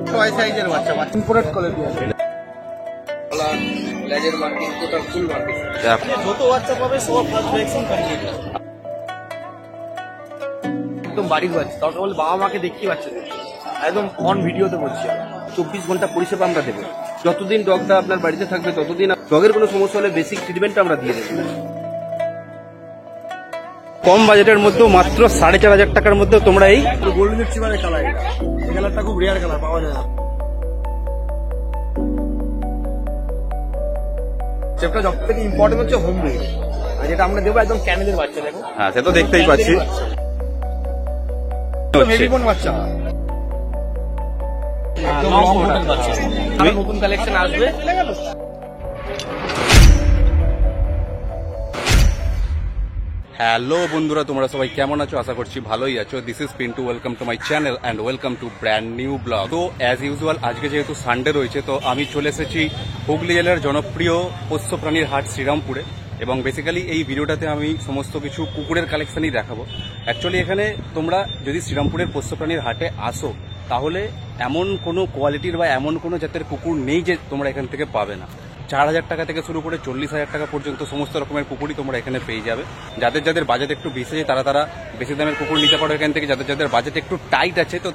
ছয় সাইজের বাচ্চা ইম্পোর্টেড কোয়ালিটি আছে। লেজের মার্কিং টোটাল ফুল মার্কিং। ছোট বাচ্চা পাবে সব ফার্স্ট ভ্যাকসিন কমপ্লিট। একদম বাড়ির বাচ্চা, তাও বলে বাবা মাকে দেখিয়ে বাচ্চা দেবে, একদম অন ভিডিওতে বলছি। 24 ঘন্টা পরিষেবা আমরা দেবো। যতদিন ডগটা আপনার বাড়িতে থাকবে ততদিন ডগের কোনো সমস্যা হলে বেসিক ট্রিটমেন্ট আমরা দিয়ে দেবো। কম বাজেটের মধ্যে মাত্র 4,500 টাকার মধ্যে তোমরা এই গোল্ডেন রিট্রিভারের কালার, এই কালারটা খুব রেয়ার কালার, পাওয়া যায় না। সেটা সবথেকে ইম্পর্টেন্ট হচ্ছে হোম ব্রিড, আর যেটা আমরা দেবো একদম ক্যানেলের বাচ্চা। দেখো হ্যাঁ, সে তো দেখতেই পাচ্ছি হেভিবন বাচ্চা, নতুন কালেকশন আসবে। হ্যালো বন্ধুরা, তোমরা সবাই কেমন আছো? আশা করছি ভালোই আছো। This is Pintu, welcome to my channel and welcome to brand new blog. তো অ্যাজ ইউজুয়াল আজকে যেহেতু সানডে রয়েছে, তো আমি চলে এসেছি হুগলি জেলার জনপ্রিয় পোষ্য প্রাণীর হাট শ্রীরামপুরে। এবং বেসিক্যালি এই ভিডিওটাতে আমি সমস্ত কিছু কুকুরের কালেকশনই দেখাবো। অ্যাকচুয়ালি এখানে তোমরা যদি শ্রীরামপুরের পোষ্য প্রাণীর হাটে আসো, তাহলে এমন কোনো কোয়ালিটির বা এমন কোনো জাতের কুকুর নেই যে তোমরা এখান থেকে পাবে না। 4,000 টাকা থেকে শুরু করে 40,000 টাকা পর্যন্ত সমস্ত রকমের কুকুরই তোমরা এখানে পেয়ে যাবে। যাদের বাজেট একটু বেশি আছে তারা বেশি দামের কুকুর নিতে পারো এখান থেকে। যাদের বাজেট একটু টাইট আছে তো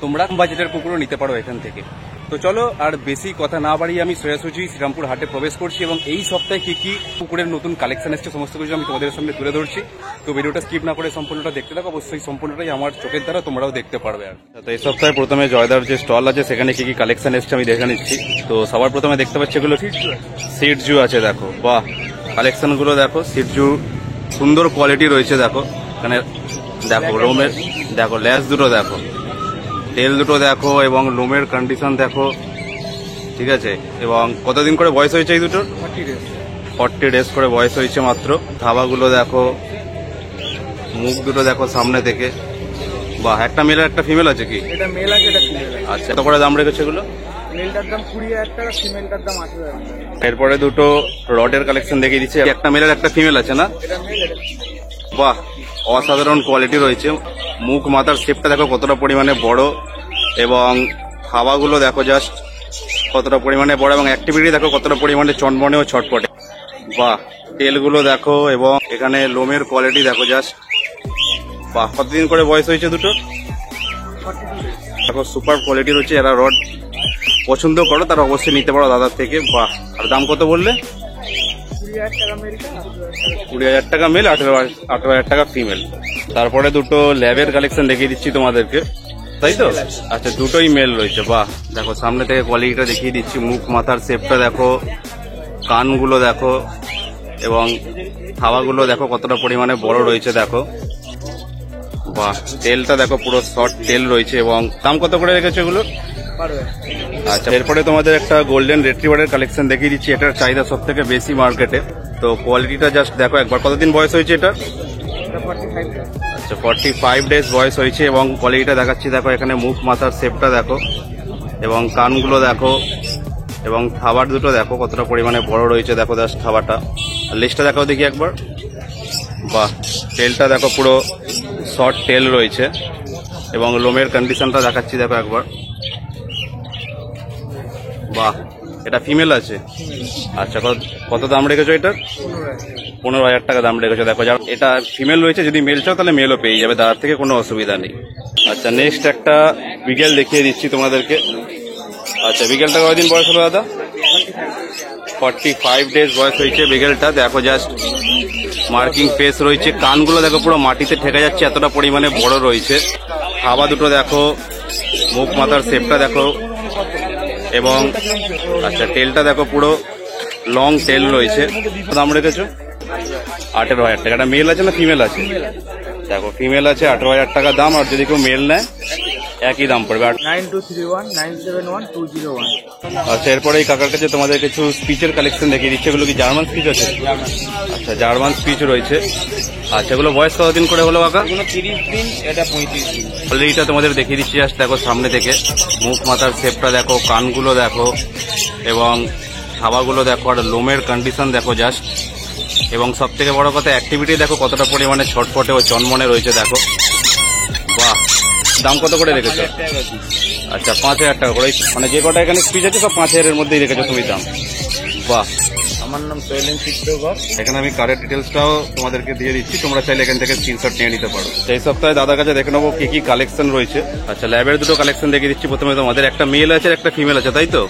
তোমরা কম বাজেটের কুকুরও নিতে পারো এখান থেকে। তো চলো আর বেশি কথা না বাড়িয়ে আমি সোজাসুজি শ্রীরামপুর হাটে প্রবেশ করছি এবং এই সপ্তাহে কি কি কুকুরের নতুন কালেকশন এসছে সমস্ত কিছু আমি তোমাদের সামনে তুলে ধরছি। তো ভিডিওটা স্কিপ না করে সম্পূর্ণটা দেখতে থাকো। অবশ্যই সম্পূর্ণটাই আমার চোখের দ্বারা তোমরাও দেখতে পারবে। আর তো এই সপ্তাহে প্রথমে জয়দার যে স্টল আছে সেখানে কি কি কালেকশন এসছে আমি দেখে নিচ্ছি। তো সবার প্রথমে দেখতে পাচ্ছি এগুলো সিটজু আছে। দেখো বাহ, কালেকশন গুলো দেখো। সিটজু সুন্দর কোয়ালিটি রয়েছে। দেখো এখানে দেখো লোমের, দেখো লেজ দুটো দেখো, তেল দুটো দেখো এবং লোমের কন্ডিশন দেখো, ঠিক আছে। এবং কতদিন করে বয়স হয়েছে এই দুটোর? 40 ডেজ করে বয়স হয়েছে মাত্র। থাবাগুলো দেখো, মুখ দুটো দেখো সামনে থেকে। বাহ, একটা মেল আর একটা ফিমেল আছে কি? এটা মেল আছে, এটা ফিমেল আছে। আচ্ছা, কত করে দাম রেখেছে এগুলো? মেলটার দাম 20,000 টাকা, ফিমেলটার দাম 8,000 টাকা। এরপরে দুটো রডের কালেকশন দেখিয়ে দিচ্ছি। একটা মেল আর একটা ফিমেল আছে না? এটা মেল, এটা বাহ, অসাধারণ কোয়ালিটি রয়েছে। মুখ মাথার শেপটা দেখো কতটা পরিমাণে বড় এবং হাওয়াগুলো দেখো জাস্ট কতটা পরিমাণে বড় এবং অ্যাক্টিভিটি দেখো কতটা পরিমাণে চনমনে ও ছটপটে। বাহ, তেলগুলো দেখো এবং এখানে লোমের কোয়ালিটি দেখো জাস্ট। বাহ, কতদিন করে বয়স হয়েছে দুটো? দেখো সুপার কোয়ালিটি রয়েছে। এরা রড পছন্দ করো তারা অবশ্যই নিতে পারো দাদার থেকে। বাহ, আর দাম কত বললে? 20,000 টাকা মেল, 18,000 টাকা ফিমেল। তারপরে দুটো ল্যাবের কালেকশন দেখিয়ে দিচ্ছি তোমাদেরকে, তাই তো? আচ্ছা, দুটোই মেল রয়েছে। বাহ, দেখো সামনে থেকে কোয়ালিটিটা দেখিয়ে দিচ্ছি। মুখ মাথার শেপটা দেখো, কানগুলো দেখো এবং হাওয়াগুলো দেখো কতটা পরিমাণে বড় রয়েছে। দেখো বাহ, তেলটা দেখো পুরো শর্ট তেল রয়েছে। এবং দাম কত করে রেখেছে এগুলো? আচ্ছা, এরপরে তোমাদের একটা গোল্ডেন রিট্রিভারের কালেকশন দেখিয়ে দিচ্ছি। এটার চাহিদা সব থেকে বেশি মার্কেটে। তো কোয়ালিটিটা জাস্ট দেখো একবার। কতদিন বয়স হয়েছে এটা? আচ্ছা, 45 ডেজ বয়স হয়েছে এবং কোয়ালিটিটা দেখাচ্ছি। দেখো এখানে মুখ মাথার শেপটা দেখো এবং কানগুলো দেখো এবং খাবার দুটো দেখো কতটা পরিমাণে বড় রয়েছে। দেখো জাস্ট খাবারটা, লিস্টটা দেখো দেখি একবার। বাহ, তেলটা দেখো পুরো শর্ট তেল রয়েছে এবং লোমের কন্ডিশনটা দেখাচ্ছি দেখো একবার। বাহ, এটা ফিমেল আছে। আচ্ছা, কত দাম রেখেছো এটা? 15,000 টাকা দাম রেখেছো। দেখো যারা এটা ফিমেল রয়েছে, যদি মেল চাও তাহলে মেলও পেয়ে যাবে, তার থেকে কোনো অসুবিধা নেই। আচ্ছা, নেক্সট একটা বিগেল দেখিয়ে দিচ্ছি তোমাদেরকে। আচ্ছা, বিগেলটা কতদিন বয়স হলো দাদা? 45 ডেজ বয়স হয়েছে বিগেলটা। দেখো জাস্ট মার্কিং ফেস রয়েছে। কানগুলো দেখো পুরো মাটিতে ঠেকে যাচ্ছে, এতটা পরিমাণে বড় রয়েছে। হাওয়া দুটো দেখো, মুখ মাথার শেপটা দেখো এবং আচ্ছা তেলটা দেখো পুরো লং তেল রয়েছে। দাম রেখেছো 18,000 টাকা। এটা মেল আছে না ফিমেল আছে? দেখো ফিমেল আছে, 18,000 টাকা দাম। আর যদি কেউ মেল নেয় একই দাম পড়বে। 9231971201। আচ্ছা, এরপরে এই কাকার কাছে তোমাদের কিছু স্পিচের কালেকশন দেখিয়ে দিচ্ছে। এগুলো কি জার্মান স্পিচ আছে? আচ্ছা, জার্মান স্পিচ রয়েছে। আচ্ছা, এগুলো বয়স কতদিন করে হলো কাকা? 30 দিন, এটা 35 দিন। অলরেডিটা তোমাদের দেখিয়ে দিচ্ছি জাস্ট। দেখো সামনে থেকে মুখ মাথার শেপটা দেখো, কানগুলো দেখো এবং হাওয়াগুলো দেখো আর লোমের কন্ডিশন দেখো জাস্ট। এবং সব থেকে বড় কথা অ্যাক্টিভিটি দেখো কতটা পরিমাণে ছটফটে ও চনমনে রয়েছে। দেখো বাহ, দাম কত করে রেখেছো? আচ্ছা 5,000 টাকা করে, মানে যে কটা এখানে স্পিচ আছে সব 5,000-এর মধ্যেই রেখেছো তুমি দাম। বাহ, আমার নাম শৈলেন চিত্রকর। এখানে আমি কারের ডিটেলসটাও তোমাদেরকে দিয়ে দিচ্ছি, তোমরা চাইলে এখান থেকে স্ক্রিনশট নিয়ে নিতে পারো। এই সপ্তাহে দাদার কাছে দেখে নেবো কি কি কালেকশন রয়েছে। আচ্ছা, ল্যাবের দুটো কালেকশন দেখিয়ে দিচ্ছি। প্রথমে তোমাদের একটা মেল আছে আর একটা ফিমেল আছে, তাই তো?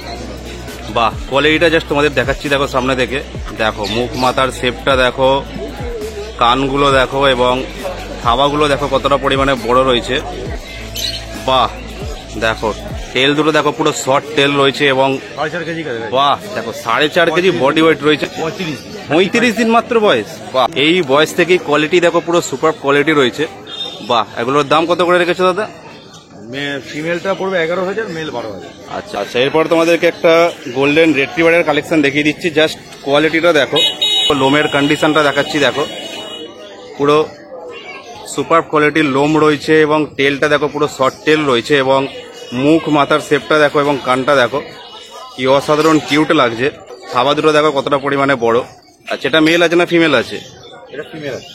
বাহ, কোয়ালিটিটা জাস্ট তোমাদের দেখাচ্ছি, দেখো সামনে থেকে দেখো, মুখ মাথার শেপটা দেখো, কানগুলো দেখো এবং থাবাগুলো দেখো কতটা পরিমাণে বড় রয়েছে। বাহ, দেখো তেল দুটো দেখো পুরো শর্ট তেল রয়েছে এবং 4.5 কেজি করে। বাহ, দেখো 4.5 কেজি বডি ওয়েট রয়েছে, 35 দিন মাত্র বয়স। বাহ, এই বয়স থেকেই কোয়ালিটি দেখো পুরো সুপার কোয়ালিটি রয়েছে। বাহ, এগুলোর দাম কত করে রেখেছো দাদা? ফিমেলটা পড়বে 11,000, মেল 12,000। আচ্ছা আচ্ছা, এরপর তোমাদেরকে একটা গোল্ডেন রিট্রিভারের কালেকশন দেখিয়ে দিচ্ছি। জাস্ট কোয়ালিটিটা দেখো, লোমের কন্ডিশনটা দেখাচ্ছি, দেখো পুরো সুপার কোয়ালিটির লোম রয়েছে এবং তেলটা দেখো পুরো শর্ট তেল রয়েছে এবং মুখ মাথার শেপটা দেখো এবং কানটা দেখো কি অসাধারণ কিউট লাগছে। থাবা দুটো দেখো কতটা পরিমাণে বড়। আচ্ছা, এটা মেল আছে না ফিমেল আছে? এটা ফিমেল আছে।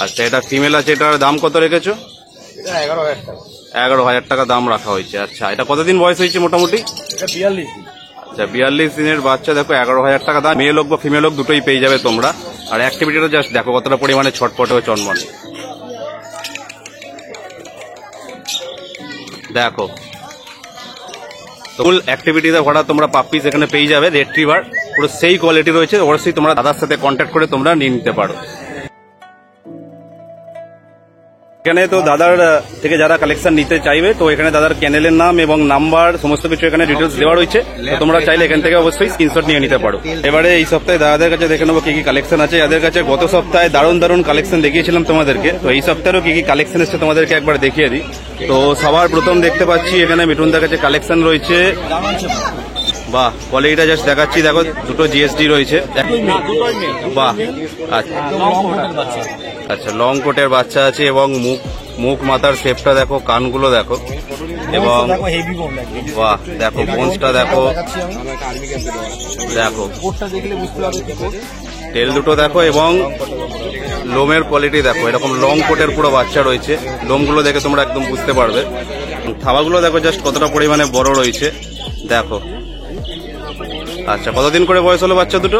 আচ্ছা, এটা ফিমেল আছে। এটার দাম কত রেখেছো? এটা 11,000 টাকা। 11,000 টাকা দাম রাখা হয়েছে। আচ্ছা, এটা কতদিন বয়স হয়েছে মোটামুটি? এটা 42 দিন। আচ্ছা, 42 দিনের বাচ্চা দেখো, 11,000 টাকা দাম। মেল হোক বা ফিমেল হোক দুটোই পেয়ে যাবে তোমরা। আর অ্যাক্টিভিটিটা জাস্ট দেখো কতটা পরিমাণে ছটপট হয়ে চনমনে। দেখো ফুল অ্যাক্টিভিটিতে ভরা তোমরা পাপ্পিস এখানে পেয়ে যাবে। রিট্রিভার পুরো সেই কোয়ালিটি রয়েছে। অবশ্যই তোমরা দাদার সাথে কন্ট্যাক্ট করে তোমরা নিয়ে নিতে পারো। এখানে তো দাদার থেকে যারা কালেকশন নিতে চাইবে, তো এখানে দাদার চ্যানেলের নাম এবং নাম্বার সমস্ত কিছু এখানে ডিটেলস দেওয়া রয়েছে। তো তোমরা চাইলে এখান থেকে অবশ্যই স্ক্রিনশট নিয়ে নিতে পারো। এবারে এই সপ্তাহে দাদাদের কাছে দেখে নেবো কি কি কালেকশন আছে। এদের কাছে গত সপ্তাহে দারুণ দারুণ কালেকশন দেখিয়েছিলাম তোমাদেরকে, তো এই সপ্তাহেও কি কি কালেকশন এসছে তোমাদেরকে একবার দেখিয়ে দিই। তো সবার প্রথম দেখতে পাচ্ছি এখানে মিঠুনদার কাছে কালেকশন রয়েছে। বাহ, কোয়ালিটিটা জাস্ট দেখাচ্ছি, দেখো দুটো জিএসডি রয়েছে। বাহ, আচ্ছা লং কোটের বাচ্চা আছে এবং মুখ মাথার শেপটা দেখো, কানগুলো দেখো এবং বাহ দেখো বোনসটা দেখো, দেখো তেল দুটো দেখো এবং লোমের কোয়ালিটি দেখো, এরকম লং কোটের পুরো বাচ্চা রয়েছে। লোমগুলো দেখে তোমরা একদম বুঝতে পারবে। থাবাগুলো দেখো জাস্ট কতটা পরিমাণে বড় রয়েছে, দেখো। আচ্ছা, কতদিন করে বয়স হলো বাচ্চা দুটো?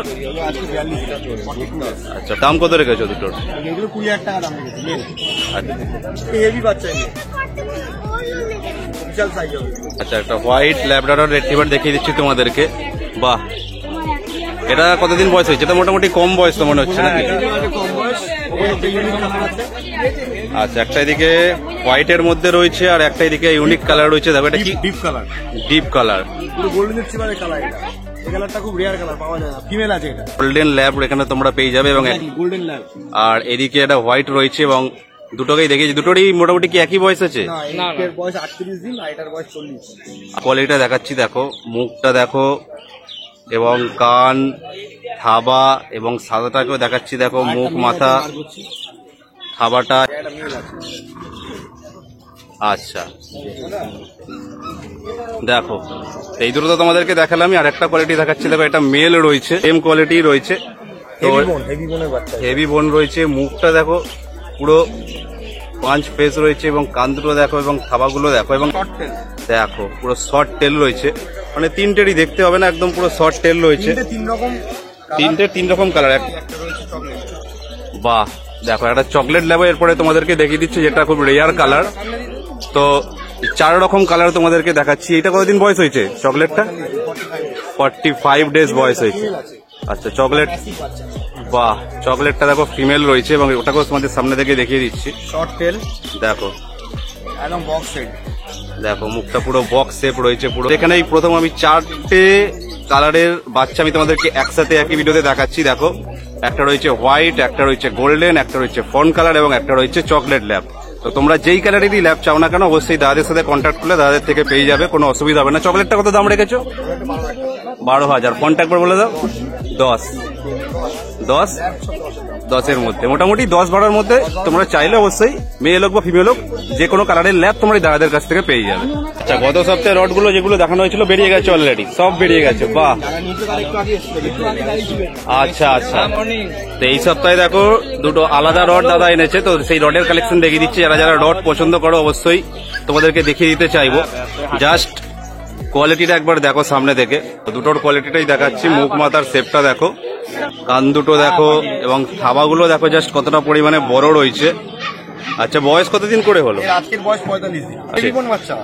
আচ্ছা, দাম কত রেখেছো দুটোর? 20,000 টাকা দাম রেখেছি। আচ্ছা, একটা হোয়াইট ল্যাব্রাডর রিট্রিভার দেখিয়ে দিচ্ছি তোমাদেরকে। বাহ, এটা কতদিন বয়স হয়েছে? এটা মোটামুটি কম বয়স তো মনে হচ্ছে নাকি? আচ্ছা, একটা এদিকে হোয়াইটের মধ্যে রয়েছে আর একটা এদিকে ইউনিক কালার রয়েছে, দেখো এটা কি? Deep colour. ডিপ কালার, পুরো গোল্ডেন রিট্রিভারের কালার। এটা এই কালারটা খুব রেয়ার কালার, পাওয়া যায় না। ফিমেল আছে এটা। গোল্ডেন ল্যাব এখানে তোমরা পেয়ে যাবে এবং গোল্ডেন ল্যাব। আর এদিকে একটা হোয়াইট রয়েছে এবং দুটোকেই দেখেছি, দুটোরই মোটামুটি কি একই বয়স আছে? না, এর বয়স 38 দিন আর এটার বয়স 40। কোয়ালিটিটা দেখাচ্ছি, দেখো মুখটা দেখো এবং কান, থাবা এবং সাদাটাকেও দেখাচ্ছি, দেখো মুখ মাথা থাবাটা। আচ্ছা, দেখো এই দুটো তো তোমাদেরকে দেখালামই। আর একটা কোয়ালিটি দেখাচ্ছি, দেখো এটা মেল রয়েছে, সেম কোয়ালিটি রয়েছে। তো হেভি বোনের বাচ্চা, হেভি বোন রয়েছে। মুখটা দেখো পুরো পাঁচ ফেস রয়েছে এবং কান দুটো দেখো এবং থাবাগুলো দেখো এবং দেখো পুরো শর্ট টেল রয়েছে। মানে তিনটেরই দেখতে হবে না, একদম পুরো শর্ট টেল রয়েছে। তিন রকম কালার। বাহ, দেখো একটা চকলেট লেবো। এরপরে তোমাদেরকে দেখিয়ে দিচ্ছি যেটা খুব রেয়ার কালার। তো 4 রকম কালার তোমাদেরকে দেখাচ্ছি। এটা কতদিন বয়স হয়েছে চকলেটটা? 45 ডেজ বয়স হয়েছে। আচ্ছা, চকলেট, বাহ চকলেটটা দেখো ফিমেল রয়েছে এবং ওটাকেও তোমাদের সামনে থেকে দেখিয়ে দিচ্ছি। শর্ট টেল দেখো, একদম বক্স শেপ। দেখো মুখটা পুরো বক্স শেপ রয়েছে পুরো। এখানেই প্রথম আমি 4টে কালারের বাচ্চা আমি তোমাদেরকে একসাথে একই ভিডিওতে দেখাচ্ছি। দেখো একটা রয়েছে হোয়াইট, একটা রয়েছে গোল্ডেন, একটা রয়েছে ফন কালার এবং একটা রয়েছে চকলেট ল্যাব। তো তোমরা যেই কালারেরই ল্যাব চাও না কেন অবশ্যই দাদাদের সাথে কন্ট্যাক্ট করলে দাদাদের থেকে পেয়ে যাবে, কোনো অসুবিধা হবে না। চকলেটটা কত দাম রেখেছো? 12,000। কন্ট্যাক্ট করে বলে দাও। 10-এর মধ্যে, মোটামুটি 10-12-র মধ্যে তোমরা চাইলে অবশ্যই মেয়ে লোক বা ফিমেল হোক যে কোনো কালারের ল্যাব তোমরা এই দাদাদের কাছ থেকে পেয়ে যাবে। আচ্ছা, গত সপ্তাহে রডগুলো যেগুলো দেখানো হয়েছিল বেরিয়ে গেছে অলরেডি, সব বেরিয়ে গেছে। বাহ, আচ্ছা আচ্ছা। তো এই সপ্তাহে দেখো দুটো আলাদা রড দাদা এনেছে, তো সেই রডের কালেকশন দেখিয়ে দিচ্ছি। যারা যারা রড পছন্দ করো অবশ্যই তোমাদেরকে দেখিয়ে দিতে চাইবো। জাস্ট কোয়ালিটিটা একবার দেখো সামনে থেকে, দুটোর কোয়ালিটিটাই দেখাচ্ছি। মুখ মাথার শেপটা দেখো, কান দুটো দেখো, এবং থাবাগুলো দেখো জাস্ট কতটা পরিমাণে বড় রয়েছে। আচ্ছা, বয়স কতদিন করে হলো? আজকের বয়স 45 দিন। রিবন বাচ্চা,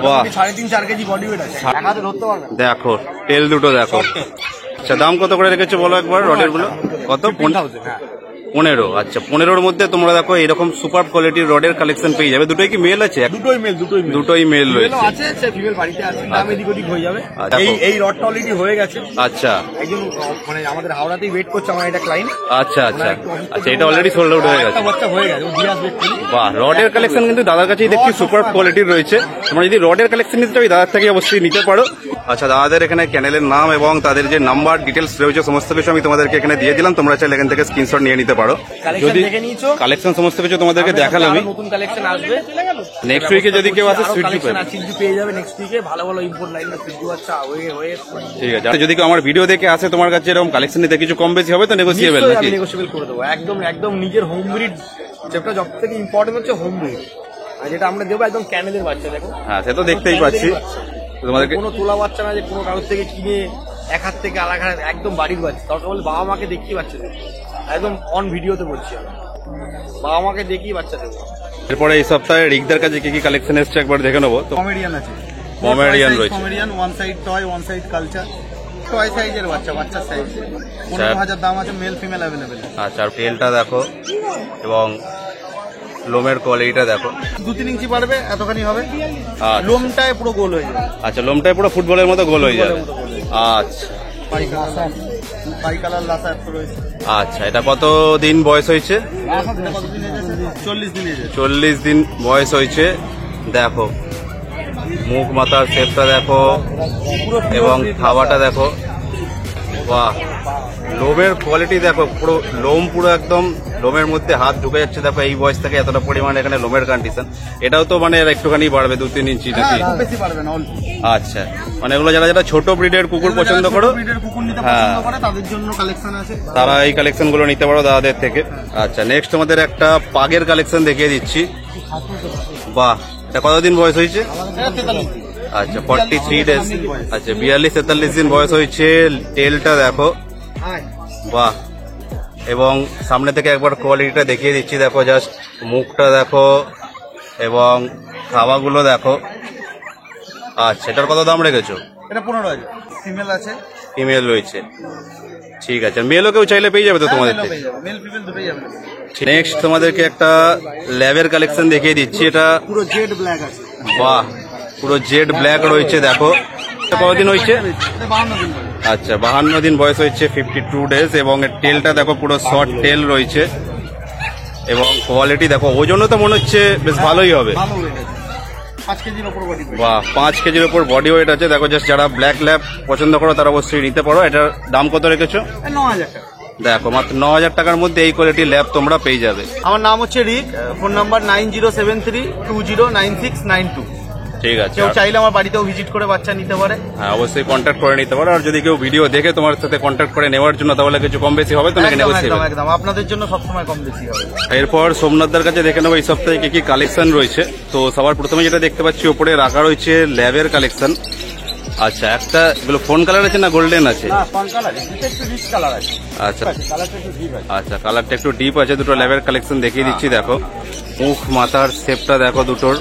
বাহ, 3.5-4 কেজি বডি ওয়েট আছে, এক হাতে ধরতে পারবে। দেখো তেল দুটো দেখো। আচ্ছা, দাম কত করে রেখেছো বলো একবার রডের গুলো? কত? 15। আচ্ছা, 15-র মধ্যে তোমরা দেখো এরকম সুপার কোয়ালিটির রডের কালেকশন পেয়ে যাবে। দুটোই কি মেল আছে? দুটোই মেল রয়েছে। আছে, সে ফিমেল বাড়িতে আছে, দাম এদিক ওদিক হয়ে যাবে। আচ্ছা, এই রডটা অলরেডি হয়ে গেছে। আচ্ছা, একজন মানে আমাদের হাওড়াতেই ওয়েট করছে আমার এটা ক্লায়েন্ট। আচ্ছা আচ্ছা আচ্ছা, এটা অলরেডি সোল্ড আউট হয়ে গেছে। বাচ্চা হয়ে গেছে, ও দিয়ে আসবে। বাহ, রডের কালেকশন কিন্তু দাদার কাছেই দেখছি সুপার কোয়ালিটির রয়েছে। তোমরা যদি রডের কালেকশন নিতে চাও দাদার থেকে অবশ্যই নিতে পারো। আচ্ছা, দাদাদের এখানে চ্যানেলের নাম এবং তাদের যে নাম্বার ডিটেলস রয়েছে সমস্ত কিছু আমি তোমাদেরকে এখানে দিয়ে দিলাম। তোমরা চাইলে এখান থেকে স্ক্রিনশট নিয়ে নিতে পারো। যদি কালেকশন সমস্ত কিছু তোমাদেরকে দেখালাম, নতুন কালেকশন আসবে নেক্সট উইকে যদি কেউ আসে সুইট পেয়ে যাবে। নেক্সট উইকে ভালো ভালো ইম্পোর্ট লাইনের সুইট বাচ্চা হয়ে। ঠিক আছে, যদি কেউ আমার ভিডিও দেখে আসে তোমার কাছে এরকম কালেকশন নিতে কিছু কম বেশি হবে তো নেগোসিয়েবল নাকি? নেগোসিয়েবল করে দেবো একদম একদম। নিজের হোম ব্রিড যেটা সব থেকে ইম্পর্টেন্ট হচ্ছে হোম ব্রিড, আর যেটা আমরা দেবো একদম ক্যানেলের বাচ্চা। দেখো, হ্যাঁ, সে তো দেখতেই পাচ্ছি। তোমাদেরকে কোনো তোলা বাচ্চা না যে কোনো কারোর থেকে কিনে এক হাত থেকে আলাদা, একদম বাড়ির বাচ্চা। দরকার বলে বাবা মাকে দেখিয়ে বাচ্চা দেবো, একদম অন ভিডিওতে বলছি আমি, বাবা মাকে দেখিয়ে বাচ্চা দেবো। এরপরে এই সপ্তাহে রিকদার কাছে কি কি কালেকশন এসছে একবার দেখে নেবো। তো কমেডিয়ান আছে, পমেরিয়ান রয়েছে। Comedian one side toy, one side culture, toy সাইজের বাচ্চা, বাচ্চার সাইজ। 15,000 দাম আছে, মেল ফিমেল অ্যাভেলেবেল। আচ্ছা, আর টেলটা দেখো এবং লোমের কোয়ালিটিটা দেখো। 2-3 ইঞ্চি বাড়বে, এতখানি হবে। আচ্ছা। লোমটায় পুরো গোল হয়ে যাবে। আচ্ছা, লোমটাই পুরো ফুটবলের মতো গোল হয়ে যাবে। আচ্ছা পাই কালার লাসা একটু রয়েছে। আচ্ছা, এটা কত দিন বয়স হয়েছে? এটা কতদিন এসেছে? 40 দিন এসেছে। 40 দিন বয়স হয়েছে। দেখো মুখ মাথার শেপটা দেখো এবং খাওয়াটা দেখো। বাহ, লোমের কোয়ালিটি দেখো, পুরো লোম পুরো একদম লোমের মধ্যে হাত ঢুকে যাচ্ছে। দেখো এই বয়স থেকে এতটা পরিমাণে এখানে লোমের কন্ডিশন। এটাও তো মানে একটুখানি বাড়বে, 2-3 ইঞ্চি নাকি? খুব বেশি পারবে না, অল্প। আচ্ছা, মানে এগুলো যারা যারা ছোট ব্রিডের কুকুর পছন্দ করো, ব্রিডের কুকুর নিতে হ্যাঁ, পছন্দ করে তাদের জন্য কালেকশন আছে, তারা এই কালেকশন গুলো নিতে পারো দাদাদের থেকে। আচ্ছা, নেক্সট তোমাদের একটা পাগের কালেকশন দেখিয়ে দিচ্ছি। বাহ, এটা কতদিন বয়স হয়েছে? আচ্ছা, 43 ডেজ। আচ্ছা, 42-43 দিন বয়স হয়েছে। টেলটা দেখো, বাহ, এবং সামনে থেকে একবার কোয়ালিটিটা দেখিয়ে দিচ্ছি। দেখো জাস্ট মুখটা দেখো এবং খাওয়াগুলো দেখো। আচ্ছা, এটার কত দাম রেখেছো? এটা 15,000। ফিমেল আছে, ফিমেল রয়েছে। ঠিক আছে, মেলও কেউ চাইলে পেয়ে যাবে তো তোমাদের থেকে? মেল ফিমেল দুটোই যাবে। নেক্সট তোমাদেরকে একটা ল্যাবের কালেকশন দেখিয়ে দিচ্ছি। এটা পুরো জেড ব্ল্যাক আছে। বাহ, পুরো জেড ব্ল্যাক রয়েছে। দেখো কতদিন হয়েছে? এটা 52 দিন বয়স। আচ্ছা, 52 দিন বয়স হয়েছে, 52 ডেজ। এবং এর টেলটা দেখো পুরো শর্ট টেল রয়েছে এবং কোয়ালিটি দেখো। ওজনও তো মনে হচ্ছে বেশ ভালোই হবে। ভালো ওয়েট আছে, 5 কেজির উপর বডি ওয়েট। বাহ, 5 কেজির উপর বডি ওয়েট আছে। দেখো জাস্ট যারা ব্ল্যাক ল্যাব পছন্দ করো তারা অবশ্যই নিতে পারো। এটার দাম কত রেখেছো? 9,000 টাকা। দেখো মাত্র 9,000 টাকার মধ্যে এই কোয়ালিটির ল্যাব তোমরা পেয়ে যাবে। আমার নাম হচ্ছে রিক, ফোন নাম্বার 9073209692। ঠিক আছে, কেউ চাইলে আমার বাড়িতেও ভিজিট করে বাচ্চা নিতে পারে। হ্যাঁ, অবশ্যই কন্ট্যাক্ট করে নিতে পারো। আর যদি কেউ ভিডিও দেখে তোমার সাথে কন্ট্যাক্ট করে নেওয়ার জন্য, তাহলে কিছু কম বেশি হবে তো নাকি? একদম নেগোসিয়েবল। একদম একদম, আপনাদের জন্য সবসময় কম বেশি হবে। এরপর সোমনাথদার কাছে দেখে নেবো এই সপ্তাহে কি কি কালেকশন রয়েছে। তো সবার প্রথমে যেটা দেখতে পাচ্ছি ওপরে রাখা রয়েছে ল্যাবের কালেকশন। আচ্ছা, একটা এগুলো ফোন কালার আছে না গোল্ডেন আছে? আচ্ছা আচ্ছা, কালারটা একটু ডিপ আছে। দুটো ল্যাবের কালেকশন দেখিয়ে দিচ্ছি। দেখো মুখ মাথার শেপটা দেখো, দুটোর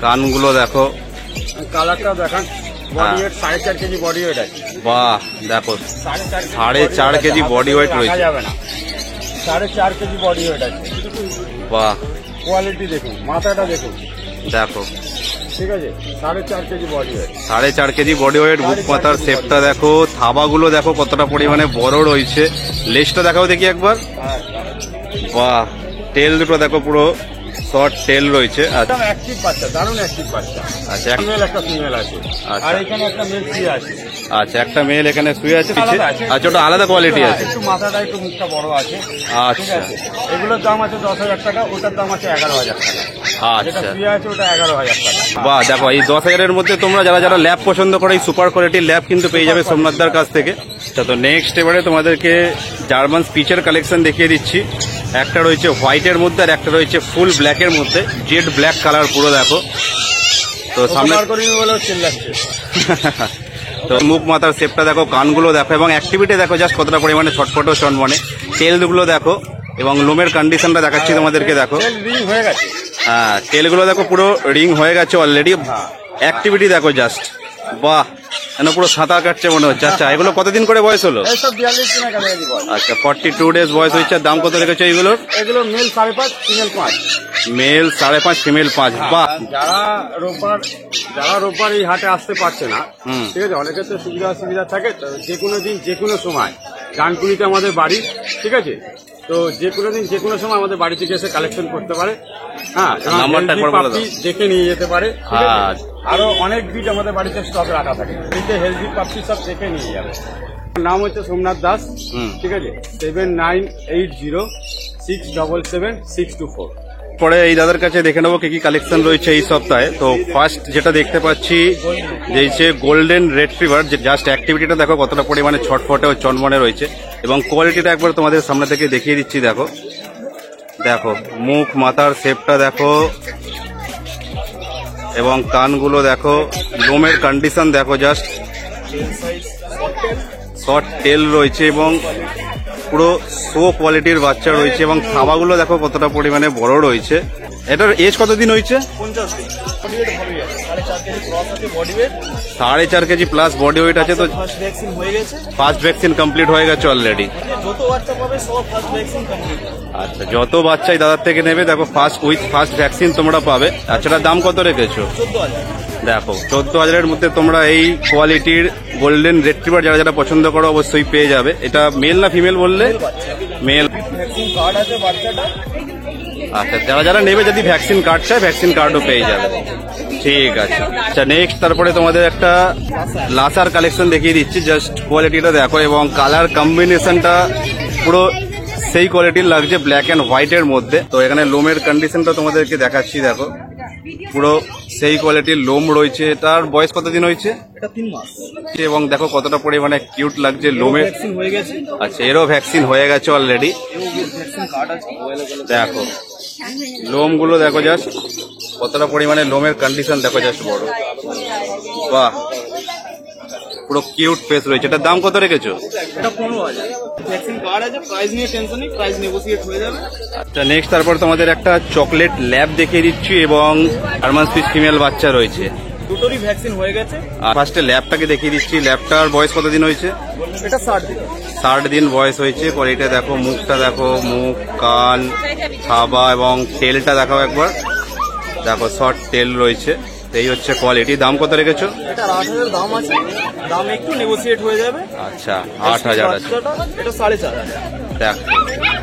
কানগুলো দেখো, কালারটা দেখান। Body weight 4.5 KG body wait আছে। বাহ, দেখো 4.5 কেজি বডি ওয়েট রয়েছে। যাবে না, 4.5 কেজি বডি ওয়েট আছে। বাহ, কোয়ালিটি দেখুন, মাথাটা দেখুন, দেখো ঠিক আছে, 4.5 KG body weight. 4.5 KG body weight. বুক মাথার শেপটা দেখো, থাবাগুলো দেখো কতটা পরিমাণে বড় রয়েছে। লেজটা দেখাও দেখি একবার। বাহ, টেল দুটো দেখো পুরো শর্ট টেল রয়েছে। আচ্ছা অ্যাক্টিভ বাচ্চা, দারুণ অ্যাক্টিভ বাচ্চা। আচ্ছা মেল একটা ফিমেল আছে, আর এখানে একটা মেল শুয়ে আছে। আচ্ছা একটা মেল এখানে শুয়ে আছে পিছে। আলাদা আছে। আচ্ছা ওটা আলাদা কোয়ালিটি আছে। একটু মাথাটা একটু মুখটা বড় আছে। ঠিক আচ্ছা আছে, এগুলোর দাম আছে 10,000 টাকা, ওটার দাম আছে 11,000 টাকা। যেটা আচ্ছা শুয়ে আছে ওটা 11,000 টাকা। বাহ, দেখো এই 10,000-এর মধ্যে তোমরা যারা যারা ল্যাব পছন্দ করো এই সুপার কোয়ালিটির ল্যাব কিন্তু পেয়ে যাবে সোমনাথদার কাছ থেকে। তো নেক্সট এবারে তোমাদেরকে জার্মান স্পিচের কালেকশন দেখিয়ে দিচ্ছি। একটা রয়েছে হোয়াইটের মধ্যে আর একটা রয়েছে ফুল ব্ল্যাকের মধ্যে, জেড ব্ল্যাক কালার পুরো দেখো। তো সামনে তো মুখ মাথার শেপটা দেখো, কানগুলো দেখো এবং অ্যাক্টিভিটি দেখো জাস্ট কতটা পরিমাণে ছটফটো চনমনে। টেলগুলো দেখো এবং লোমের কন্ডিশনটা দেখাচ্ছি তোমাদেরকে দেখো। হয়ে গেছে। হ্যাঁ টেলগুলো দেখো পুরো রিং হয়ে গেছে অলরেডি। অ্যাক্টিভিটি দেখো জাস্ট, বাহ যেন পুরো সাঁতার কাটছে মনে হচ্ছে। আচ্ছা এগুলো কতদিন করে বয়স হলো? আচ্ছা 42 ডেজ বয়স হচ্ছে। দাম কত রেখেছো এইগুলোর? এগুলো মেল 5.5 ফিমেল 5। Mail 5.5 female 5। বাহ, যারা রোববার এই হাটে আসতে পারছে না, ঠিক আছে, অনেকের তো সুবিধা অসুবিধা থাকে, তো যে কোনো দিন যে কোনো সময় ডানকুনিতে আমাদের বাড়ি, ঠিক আছে, তো যে কোনো দিন যে কোনো সময় আমাদের বাড়ি থেকে এসে কালেকশন করতে পারে। হ্যাঁ, নাম্বারটা একবার বলে দাও। দেখে নিয়ে যেতে পারে। হ্যাঁ আরো অনেক বিট আমাদের বাড়িতে স্টক রাখা থাকে, হেলদি পাপি সব দেখে নিয়ে যাবে। নাম হচ্ছে সোমনাথ দাস, ঠিক আছে, 7980677624। পরে এই দাদার কাছে দেখে নেবো কি কি কালেকশন রয়েছে এই সপ্তাহে। তো ফার্স্ট যেটা দেখতে পাচ্ছি যে গোল্ডেন রেট্রিভার, যে জাস্ট অ্যাক্টিভিটিটা দেখো কতটা পরিমাণে ছটফটে ও চনমনে রয়েছে এবং কোয়ালিটিটা একবার তোমাদের সামনে থেকে দেখিয়ে দিচ্ছি। দেখো দেখো মুখ মাথার শেপটা দেখো এবং কানগুলো দেখো, লোমের কন্ডিশন দেখো জাস্ট, শর্ট টেল রয়েছে এবং পুরো শো কোয়ালিটির বাচ্চা রয়েছে এবং থাবাগুলো দেখো কতটা পরিমাণে বড় রয়েছে। এটার এজ কতদিন হয়েছে? 4.5 কেজি প্লাস বডি ওয়েট আছে। তো ফার্স্ট ভ্যাকসিন কমপ্লিট হয়ে গেছে অলরেডি। আচ্ছা যত বাচ্চাই দাদার থেকে নেবে দেখো ফার্স্ট ভ্যাকসিন তোমরা পাবে। আচ্ছা এটার দাম কত রেখেছো? দেখো 14,000-এর মধ্যে তোমরা এই কোয়ালিটির গোল্ডেন রেট্রিভার যারা যারা পছন্দ করো অবশ্যই পেয়ে যাবে। এটা মেল না ফিমেল বললে? মেল। আচ্ছা যারা যারা নেবে যদি ভ্যাকসিন কার্ড চায় ভ্যাকসিন কার্ডও পেয়ে যাবে। ঠিক আছে। আচ্ছা নেক্সট তারপরে তোমাদের একটা লাসার কালেকশন দেখিয়ে দিচ্ছি। জাস্ট কোয়ালিটিটা দেখো এবং কালার কম্বিনেশনটা পুরো সেই কোয়ালিটির লাগছে, ব্ল্যাক অ্যান্ড হোয়াইটের মধ্যে। তো এখানে লোমের কন্ডিশনটা তোমাদেরকে দেখাচ্ছি। দেখো পুরো সেই কোয়ালিটির লোম রয়েছে। তার বয়স কতদিন হয়েছে? এটা 3 মাস। এবং দেখো কতটা পরিমাণে কিউট লাগছে লোমের। হয়ে গেছে। আচ্ছা এরও ভ্যাকসিন হয়ে গেছে অলরেডি। দেখো লোমগুলো দেখো জাস্ট কতটা পরিমাণে লোমের কন্ডিশন দেখো জাস্ট বড়। বাহ পুরো কিউট ফেস রয়েছে। এটার দাম কত রেখেছো? এটা 15,000। ভ্যাকসিন কার্ড আছে, প্রাইস নিয়ে টেনশন নেই, প্রাইস নেগোশিয়েট হয়ে যাবে। আচ্ছা নেক্সট তারপর তোমাদের একটা চকলেট ল্যাব দেখিয়ে দিচ্ছি এবং জার্মান স্পিচ ফিমেল বাচ্চা রয়েছে। দুটোরই ভ্যাকসিন হয়ে গেছে। আর ফার্স্টে ল্যাবটাকে দেখিয়ে দিচ্ছি। ল্যাবটার বয়স কতদিন হয়েছে? এটা 60 দিন। 60 দিন বয়স হয়েছে। কোয়ালিটি দেখো, মুখটা দেখো, মুখ কান থাবা এবং তেলটা দেখাও একবার। দেখো শর্ট তেল রয়েছে। এই হচ্ছে কোয়ালিটি। দাম কত রেখেছো? এটা 8,000 দাম আছে, দাম একটু নেগোশিয়েট হয়ে যাবে। আচ্ছা 8,000 আছে। এটা 4,500। দেখো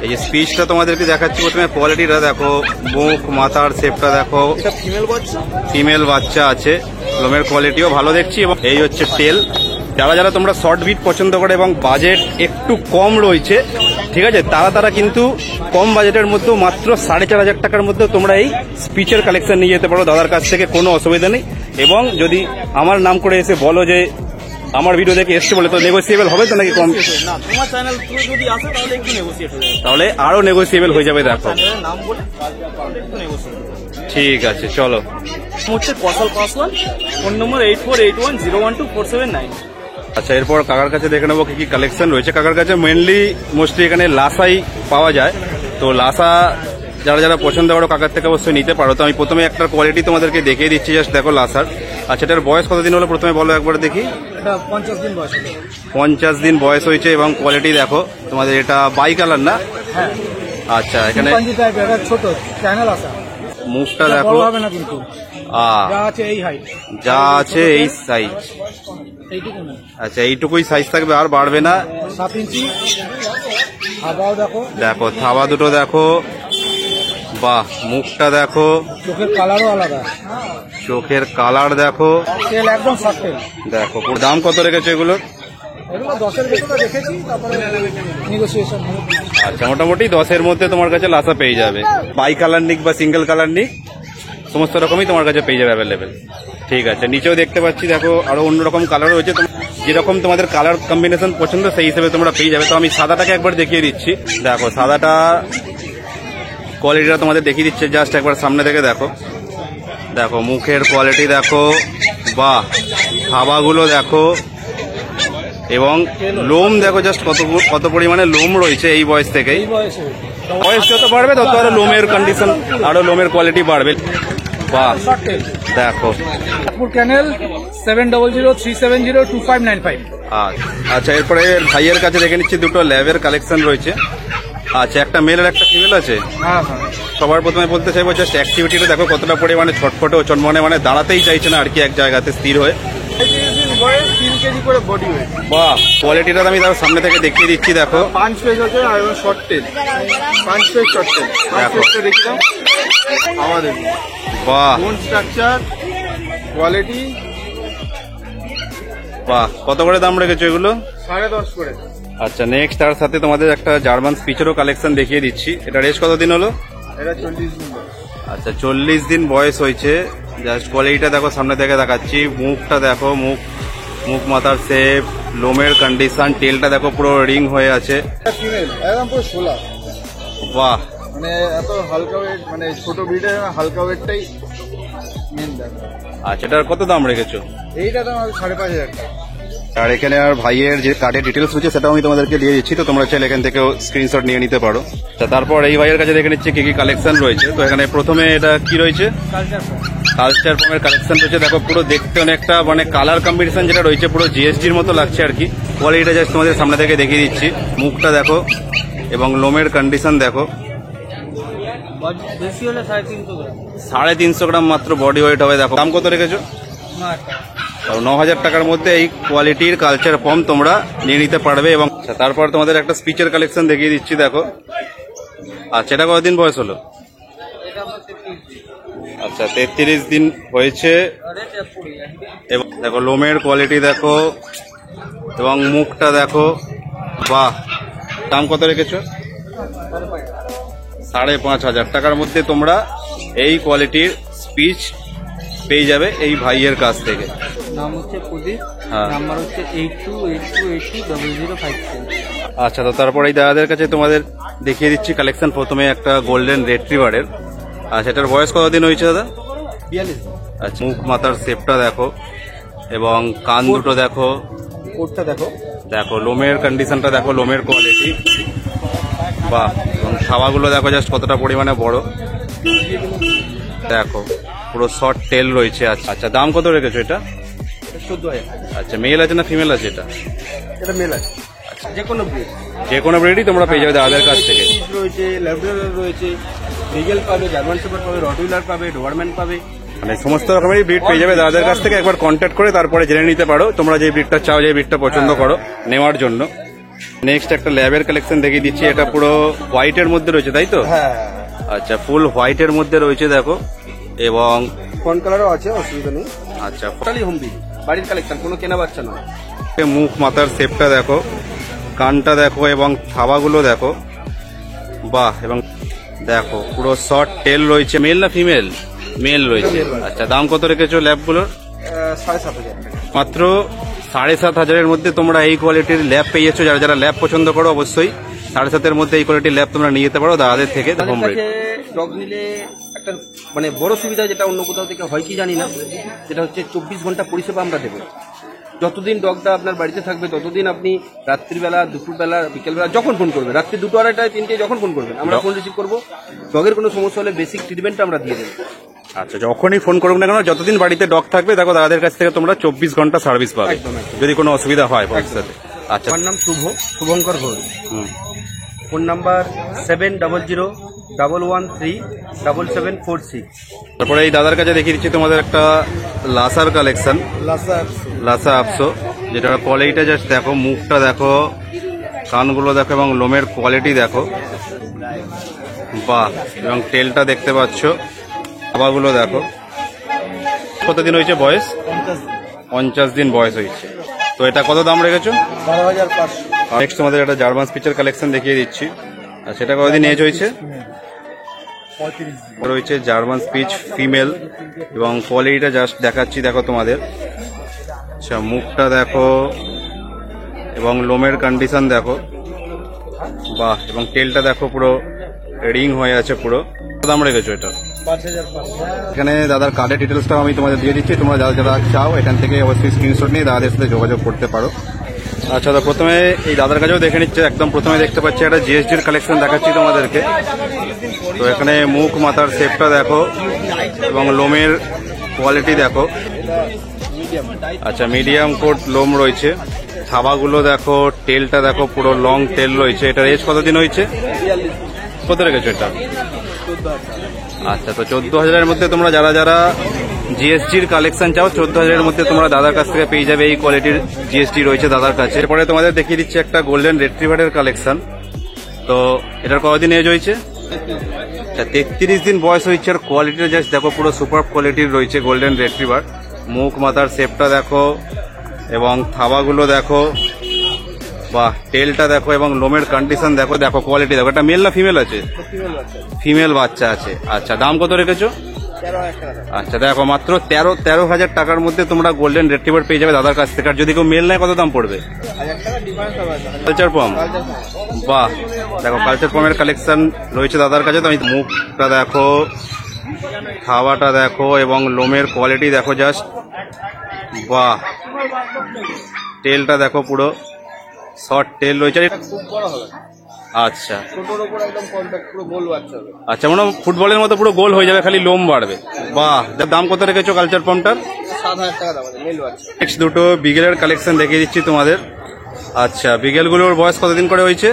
এই যে স্পিচটা তোমাদেরকে দেখাচ্ছি। প্রথমে কোয়ালিটিটা দেখো, মুখ মাথার শেপটা দেখো। এটা ফিমেল বাচ্চা। ফিমেল বাচ্চা আছে, লোমের কোয়ালিটিও ভালো দেখছি। এবং এই হচ্ছে টেল। যারা যারা তোমরা শর্ট বিট পছন্দ করে এবং বাজেট একটু কম রয়েছে, ঠিক আছে, তারা কিন্তু কম বাজেটের মধ্যেও মাত্র 4,500 টাকার মধ্যে তোমরা এই স্পিচের কালেকশন নিয়ে যেতে পারো দাদার কাছ থেকে, কোনো অসুবিধা নেই। এবং যদি আমার নাম করে এসে বলো যে আমার ভিডিও দেখে এসছে বলে, তো নেগোসিয়েবল হবে তো নাকি? কম না, তোমার চ্যানেল থ্রু যদি আসে তাহলে একটু নেগোশিয়েট হয়ে যাবে। তাহলে আরো নেগোসিয়েবল হয়ে যাবে। দেখো চ্যানেলের নাম বলে একটু নেগোশিয়েট। ঠিক আছে চলো। হচ্ছে কসাল পাসওয়ান, ফোন নম্বর 8481012479। আচ্ছা এরপর কাকার কাছে দেখে নেবো কি কি কালেকশন রয়েছে। কাকার কাছে মোস্টলি এখানে লাসাই পাওয়া যায়। তো লাসা যারা যারা পছন্দ করো কাকার থেকে অবশ্যই নিতে পারো। তো আমি প্রথমে একটা কোয়ালিটি তোমাদেরকে দেখিয়ে দিচ্ছি। জাস্ট দেখো লাসার। আচ্ছা এটার বয়স কতদিন হলো প্রথমে বলো একবার দেখি। 50 দিন বয়স। 50 দিন বয়স হয়েছে এবং কোয়ালিটি দেখো তোমাদের। এটা বাই কালার না? হ্যাঁ। আচ্ছা এখানে ছোট চ্যানেল আছে। মুখটা দেখো, হবে না কিন্তু যা আছে এই হাইট, যা আছে এই সাইজ। আচ্ছা এইটুকুই সাইজ থাকবে, আর বাড়বে না। 7 ইঞ্চি। থাবাও দেখো, দেখো থাবা দুটো দেখো, বাহ, মুখটা দেখো, চোখের কালারও আলাদা, চোখের কালার দেখো, তেল একদম সফট তেল। দেখো পুরো দাম কত রেখেছো এগুলোর? এগুলো 10-এর ভেতরে রেখেছি, তারপরে নেগোসিয়েশন হবে। আচ্ছা, মোটামুটি 10-এর মধ্যে তোমার কাছে লাসা পেয়ে যাবে। বাই কালার নিক বা সিঙ্গেল কালার নিক সমস্ত রকমই তোমার কাছে পেয়ে যাবে অ্যাভেলেবেল। ঠিক আছে, নিচেও দেখতে পাচ্ছি দেখো আরো অন্যরকম কালার রয়েছে, যেরকম তোমাদের কালার কম্বিনেশন পছন্দ সেই হিসেবে তোমরা পেয়ে যাবে। তো আমি সাদাটাকে একবার দেখিয়ে দিচ্ছি। দেখো সাদাটা কোয়ালিটিটা তোমাদের দেখিয়ে দিচ্ছে, জাস্ট একবার সামনে থেকে দেখো। দেখো মুখের কোয়ালিটি দেখো, বাহ, খাবাগুলো দেখো, এবং লোম দেখো জাস্ট কত পরিমাণে লোম রয়েছে এই বয়স থেকেই। এই বয়সে বয়স যত বাড়বে তত আরো লোমের কন্ডিশন, আরো লোমের কোয়ালিটি বাড়বে। বাহ, শর্ট তেল। দেখো নাগপুর ক্যানেল 7003702595। আচ্ছা, এরপরে ভাইয়ের কাছে দেখে নিচ্ছি দুটো ল্যাবের কালেকশন রয়েছে। আচ্ছা, একটা মেল আর একটা ফিমেল আছে। হ্যাঁ হ্যাঁ, সবার প্রথমে বলতে চাইবো জাস্ট অ্যাক্টিভিটিটা দেখো কতটা পরিমাণে ছটফটে ও চনমনে, মানে দাঁড়াতেই চাইছে না আর কি এক জায়গাতে স্থির হয়ে। 3 কেজি করে বডি ওয়েট, বাহ, কোয়ালিটিটা আমি তার সামনে থেকে দেখিয়ে দিচ্ছি। দেখো 5 পেজ আছে আর short tail, 5 page short tail. 5 দেখো। পেজটা দেখিলাম আমাদের বাহ বোন স্ট্রাকচার কোয়ালিটি বাহ, কত করে দাম রেখেছো এগুলো? 10.5 করে। আচ্ছা, নেক্সট তার সাথে তোমাদের একটা জার্মান স্পিচেরও কালেকশন দেখিয়ে দিচ্ছি। এটা রেস কতদিন হলো? এটা 40 দিন বয়স। আচ্ছা, 40 দিন বয়স হয়েছে। জাস্ট কোয়ালিটিটা দেখো, সামনে থেকে দেখাচ্ছি। মুখটা দেখো, মুখ মাথার শেপ, লোমের কন্ডিশন, টেলটা দেখো পুরো রিং হয়ে আছে। ফিমেল একদম পুরো শোলা, বাহ, মানে এত হালকা ওয়েট, মানে ছোট ব্রিডের হালকা ওয়েটটাই মেন দেখো। আচ্ছা, এটার কত দাম রেখেছো? এইটা দাম 5,500 টাকা। আর এখানে আর ভাইয়ের যে কার্ডের ডিটেলস রয়েছে সেটাও আমি তোমাদেরকে দিয়ে দিচ্ছি, তো তোমরা চাইলে এখান থেকেও স্ক্রিনশট নিয়ে নিতে পারো। তারপর এই ভাইয়ের কাছে দেখে নিচ্ছি কি কি কালেকশন রয়েছে। তো এখানে প্রথমে এটা কি রয়েছে? কালচার ফর্মের কালেকশন রয়েছে। দেখো পুরো দেখতে অনেকটা মানে কালার কম্বিনেশন যেটা রয়েছে পুরো জিএসজির মতো লাগছে আর কি। কোয়ালিটিটা জাস্ট তোমাদের সামনে থেকে দেখিয়ে দিচ্ছি। মুখটা দেখো এবং লোমের কন্ডিশন দেখো। বেশি হলে 350 গ্রাম। 350 গ্রাম মাত্র বডি ওয়েট হবে। দেখো দাম কত রেখেছো? 9,000 টাকার মধ্যে এই কোয়ালিটির কালচার ফর্ম তোমরা নিয়ে নিতে পারবে। এবং তারপর তোমাদের একটা স্পিচের কালেকশন দেখিয়ে দিচ্ছি। দেখো, আচ্ছা, এটা কতদিন বয়স হলো? আচ্ছা, 33 দিন হয়েছে। এবং দেখো লোমের কোয়ালিটি দেখো এবং মুখটা দেখো। বাহ, দাম কত রেখেছো? 5,500 টাকার মধ্যে তোমরা এই কোয়ালিটির স্পিচ পেয়ে যাবে এই ভাইয়ের কাছ থেকে। নাম হচ্ছে প্রদীপ, হ্যাঁ। নাম্বার হচ্ছে 8282820057। আচ্ছা, তো তারপর এই দাদাদের কাছে তোমাদের দেখিয়ে দিচ্ছি কালেকশন। প্রথমে একটা গোল্ডেন রেট্রিভারের। আচ্ছা, এটার বয়স কতদিন হয়েছে দাদা? 42। আচ্ছা, মুখ মাথার শেপটা দেখো এবং কান দুটো দেখো। কোটটা দেখো, দেখো লোমের কন্ডিশনটা দেখো, লোমের কোয়ালিটি। বাহ, এবং খাওয়াগুলো দেখো জাস্ট কতটা পরিমাণে বড়। দেখো পুরো শর্ট টেল রয়েছে। আচ্ছা, দাম কত রেখেছো এটা? 14,000। আচ্ছা, মেল আছে না ফিমেল আছে এটা? এটা মেল আছে। যে কোনো ব্রিড, যে কোনো ব্রিডই তোমরা পেয়ে যাবে দাদাদের কাছ থেকে। রয়েছে, ল্যাব্রাডর রয়েছে, রিগেল পাবে, জার্মান শেপার্ড পাবে, রটউইলার পাবে, ডোবারম্যান পাবে। মানে সমস্ত রকমেরই ব্রিড পেয়ে যাবে দাদাদের কাছ থেকে। একবার কন্ট্যাক্ট করে তারপরে জেনে নিতে পারো তোমরা যে ব্রিডটা চাও, যে ব্রিডটা পছন্দ করো নেওয়ার জন্য। নেক্সট একটা ল্যাবের কালেকশন দেখিয়ে দিচ্ছি। এটা পুরো হোয়াইটের মধ্যে রয়েছে, তাই তো? হ্যাঁ, আচ্ছা, ফুল হোয়াইটের মধ্যে রয়েছে দেখো। এবং ফোন কালারও আছে, অসুবিধা নেই। আচ্ছা, টোটালি হোমবি, বাড়ির কালেকশন, কোনো কেনা বাচ্চা নয়। মুখ মাথার শেপটা দেখো, কানটা দেখো এবং থাবাগুলো দেখো। বাহ, এবং দেখো পুরো শর্ট টেল রয়েছে। মেল না ফিমেল? মেল রয়েছে। আচ্ছা, দাম কত রেখেছো ল্যাবগুলোর? 7,500 টাকা। মাত্র 7,500 মধ্যে তোমরা এই কোয়ালিটির ল্যাব পেয়ে যাচ্ছ। যারা যারা ল্যাব পছন্দ করো অবশ্যই 7,500 মধ্যে এই কোয়ালিটির ল্যাব তোমরা নিয়ে যেতে পারো দাদাদের থেকে। Home rate. ডগ নিলে একটা মানে বড় সুবিধা যেটা অন্য কোথাও থেকে হয় কি জানি না, যেটা হচ্ছে 24 ঘন্টা পরিষেবা আমরা দেবো। যতদিন ডগটা আপনার বাড়িতে থাকবে ততদিন আপনি রাত্রিবেলা, দুপুরবেলা, বিকেলবেলা যখন ফোন করবেন, রাত্রি 2টো, 2:30, 3টে যখন ফোন করবেন আমরা ফোন রিসিভ করবো। ডগের কোনো সমস্যা হলে বেসিক ট্রিটমেন্ট আমরা দিয়ে দেবো। আচ্ছা, যখনই ফোন করুক না কেন, যতদিন বাড়িতে ডগ থাকবে দেখো দাদাদের কাছ থেকে তোমরা 24 ঘন্টা সার্ভিস পাবে একদম, একদম। যদি কোনো অসুবিধা হয় ভবিষ্যতে। আচ্ছা, আমার নাম শুভঙ্কর ঘোষ। হুম। Phone number 7001137746। তারপরে এই দাদার কাছে দেখিয়ে দিচ্ছি তোমাদের একটা লাসার কালেকশন। লাসা আপসো, যেটা কোয়ালিটিটা জাস্ট দেখো, মুখটা দেখো, কানগুলো দেখো এবং লোমের কোয়ালিটি দেখো। বাহ, এবং তেলটা দেখতে পাচ্ছ, খাবারগুলো দেখো। কতদিন হয়েছে বয়স? 50 দিন বয়স হয়েছে। তো এটা কত দাম রেখেছো? 12,500। নেক্সট তোমাদের একটা জার্মান স্পিচের কালেকশন দেখিয়ে দিচ্ছি। আর সেটা কতদিন এজ হয়েছে? 35 দিন। রয়েছে জার্মান স্পিচ ফিমেল, এবং কোয়ালিটিটা জাস্ট দেখাচ্ছি, দেখো তোমাদের। আচ্ছা, মুখটা দেখো এবং লোমের কন্ডিশন দেখো, বাহ, এবং তেলটা দেখো পুরো রিং হয়ে আছে পুরো। কত দাম রেখেছো এটা? 5,500। এখানে দাদার কার্ডের ডিটেলসটাও আমি তোমাদের দিয়ে দিচ্ছি, তোমরা যারা যারা চাও এখান থেকে অবশ্যই স্ক্রিনশট নিয়ে দাদাদের সাথে যোগাযোগ করতে পারো। আচ্ছা, তো প্রথমে এই দাদার কাছেও দেখে নিচ্ছে। একদম প্রথমে দেখতে পাচ্ছি একটা জিএসডির কালেকশন দেখাচ্ছি তোমাদেরকে। তো এখানে মুখ মাথার শেপটা দেখো এবং লোমের কোয়ালিটি দেখো। আচ্ছা, মিডিয়াম কোট লোম রয়েছে, থাবাগুলো দেখো, টেলটা দেখো পুরো লং টেল রয়েছে। এটার এজ কতদিন হয়েছে? কত রেখেছো এটা? 14,000। আচ্ছা, তো 14,000-এর মধ্যে তোমরা যারা যারা জিএসটির কালেকশন চাও, 14,000-এর মধ্যে তোমরা দাদার কাছ থেকে পেয়ে যাবে। এই কোয়ালিটির জিএসটি রয়েছে দাদার কাছে। এরপরে তোমাদের দেখিয়ে দিচ্ছি একটা গোল্ডেন রেট্রিভারের কালেকশন। তো এটার কতদিন এজ হয়েছে? 33 দিন বয়স হয়েছে। আর কোয়ালিটিটা জাস্ট দেখো, পুরো সুপার কোয়ালিটির রয়েছে গোল্ডেন রেট্রিভার। মুখ মাথার শেপটা দেখো এবং থাবাগুলো দেখো, বাহ, টেলটা দেখো এবং লোমের কন্ডিশন দেখো, দেখো কোয়ালিটি দেখো। এটা মেল না ফিমেল আছে? ফিমেল বাচ্চা আছে। আচ্ছা, দাম কত রেখেছো? 13,000 টাকা। আচ্ছা, দেখো মাত্র 13,000 টাকার মধ্যে তোমরা গোল্ডেন রেট্রিভার পেয়ে যাবে দাদার কাছ থেকে। আর যদি কেউ মেল নেয় কত দাম পড়বে? 1,000 টাকা ডিফারেন্স হবে। কালচার পম, বাহ, দেখো কালচার পমের কালেকশন রয়েছে দাদার কাছে। তো আমি মুখটা দেখো, খাওয়াটা দেখো এবং লোমের কোয়ালিটি দেখো জাস্ট, বাহ, টেলটা দেখো পুরো শর্ট টেল রয়েছে। খুব বড় হবে। আচ্ছা ছোটর উপর একদম কন্ট্যাক্ট পুরো গোল বাচ্চা হবে। আচ্ছা, মনে হয় ফুটবলের মতো পুরো গোল হয়ে যাবে, খালি লোম বাড়বে। বাহ, দাম কত রেখেছো কালচার পমটার? 7,000 টাকা দাম আছে মেল বাচ্চা। নেক্সট দুটো বিগেলের কালেকশন দেখিয়ে দিচ্ছি তোমাদের। আচ্ছা, বিগেলগুলোর বয়স কতদিন করে হয়েছে?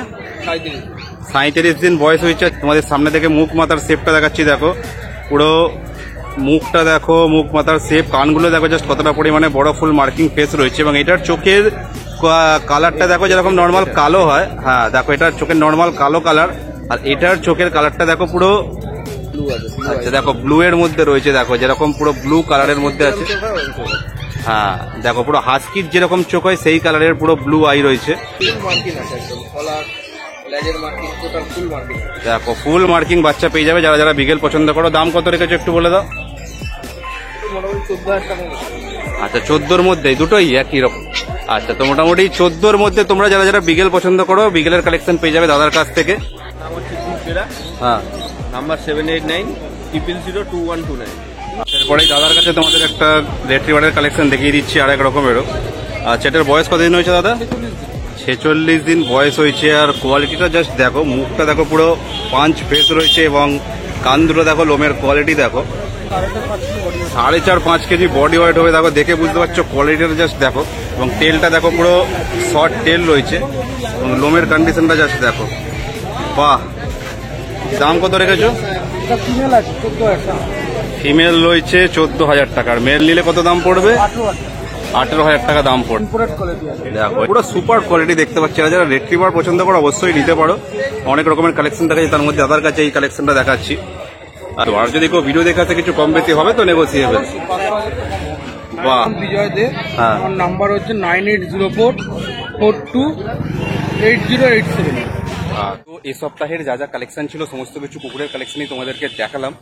37 দিন বয়স হয়েছে। তোমাদের সামনে থেকে মুখ মাথার শেপটা দেখাচ্ছি, দেখো পুরো মুখটা দেখো, মুখ মাথার শেপ, কানগুলো দেখো জাস্ট কতটা পরিমাণে বড় ফুল মার্কিং ফেস রয়েছে। এবং এটার চোখের কালারটা দেখো যেরকম নর্মাল কালো হয়, হ্যাঁ দেখো এটার চোখের নর্মাল কালো কালার। আর এটার চোখের কালারটা দেখো পুরো ব্লু আছে। আচ্ছা, দেখো ব্লু এর মধ্যে রয়েছে, দেখো যেরকম পুরো ব্লু কালারের মধ্যে আছে। হ্যাঁ, দেখো পুরো হাস্কির যেরকম চোখ হয় সেই কালারের পুরো ব্লু আই রয়েছে। ফুল মার্কিং আছে একদম, কলার লেজের মার্কিং টোটাল ফুল মার্কিং। দেখো ফুল মার্কিং বাচ্চা পেয়ে যাবে যারা যারা বিগেল পছন্দ করো। দাম কত রেখেছো একটু বলে দাও? মোটামুটি 14,000 টাকা। আচ্ছা, 14-র মধ্যে দুটোই একই রকম। আচ্ছা, তো মোটামুটি 14-র মধ্যে তোমরা যারা যারা বিগেল পছন্দ করো, বিগেলের কালেকশন পেয়ে যাবে দাদার কাছ থেকে। নাম হচ্ছে দীপবেলা, হ্যাঁ, নাম্বার 7890002129। এরপরেই দাদার কাছে তোমাদের একটা রেট্রিভারের কালেকশন দেখিয়ে দিচ্ছি আরেক রকমেরও। আচ্ছা, এটার বয়স কতদিন হয়েছে দাদা? 46 দিন বয়স হয়েছে। আর কোয়ালিটিটা জাস্ট দেখো, মুখটা দেখো পুরো পাঁচ ফেস রয়েছে এবং কান দুটো দেখো, লোমের কোয়ালিটি দেখো, 4.5-5 কেজি বডি ওয়েট হবে। দেখো দেখে বুঝতে পারছো কোয়ালিটিটা জাস্ট দেখো। এবং তেলটা দেখো পুরো শর্ট টেল রয়েছে এবং লোমের কন্ডিশনটা জাস্ট দেখো, বাহ। দাম কত রেখেছো? এটা ফিমেল আছে 14,000 টাকা। ফিমেল রয়েছে 14,000 টাকার। মেল নিলে কত দাম পড়বে? 18,000 টাকা দাম পড়বে। ইম্পোর্টেড কোয়ালিটি আছে। দেখো পুরো সুপার কোয়ালিটি দেখতে পাচ্ছি। যারা যারা রেট্রিভার পছন্দ করো অবশ্যই নিতে পারো। অনেক রকমের কালেকশন দেখা যায়, তার মধ্যে দাদার কাছে এই কালেকশনটা দেখাচ্ছি। আর যদি কেউ ভিডিও দেখাতে কিছু কম বেশি হবে তো নেগোসিয়েবল। বাহ, বিজয় দে, হ্যাঁ। আমার নাম্বার হচ্ছে 9804428087। তো এই সপ্তাহের যা যা কালেকশন ছিল সমস্ত কিছু কুকুরের কালেকশনই তোমাদেরকে দেখালাম।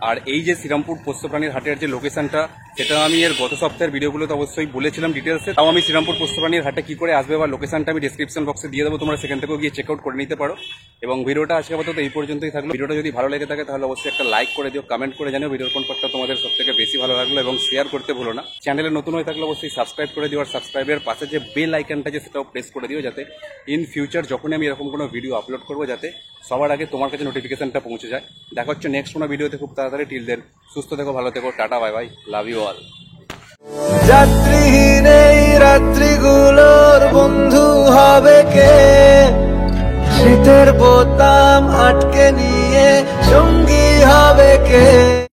আর এই যে শ্রীরামপুর পোষ্য প্রাণীর হাটের যে লোকেশনটা, সেটা আমি এর গত সপ্তাহের ভিডিওগুলোতে অবশ্যই বলেছিলাম ডিটেলসে। তাও আমি শ্রীরামপুর পোষ্য প্রাণীর হাটে কি করে আসবে বা লোকেশনটা আমি ডিসক্রিপশন বক্সে দিয়ে দেবো, তোমরা সেখান থেকেও গিয়ে চেক আউট করে নিতে পারো। এবং ভিডিওটা আজকে আপাতত এই পর্যন্তই থাকলো। ভিডিওটা যদি ভালো লেগে থাকে তাহলে অবশ্যই একটা লাইক করে দিও, কমেন্ট করে জানিও ভিডিওর কোন পার্টটা তোমাদের সব থেকে বেশি ভালো লাগলো, এবং শেয়ার করতে ভুলো না। চ্যানেলে নতুন হয়ে থাকলে অবশ্যই সাবস্ক্রাইব করে দিও। আর সাবস্ক্রাইবের পাশে যে বেল আইকনটা আছে সেটাও প্রেস করে দিও, যাতে ইন ফিউচার যখনই আমি এরকম কোনো ভিডিও আপলোড করবো যাতে সবার আগে তোমার কাছে নোটিফিকেশনটা পৌঁছে যায়। দেখা হচ্ছে নেক্সট কোনো ভিডিওতে খুব তাড়াতাড়ি। টিল দেন সুস্থ থেকো, ভালো থেকো, tata, bye bye, love you all. যাত্রীহীন এই রাত্রিগুলোর বন্ধু হবে কে? শীতের বোতাম আটকে নিয়ে সঙ্গী হবে কে?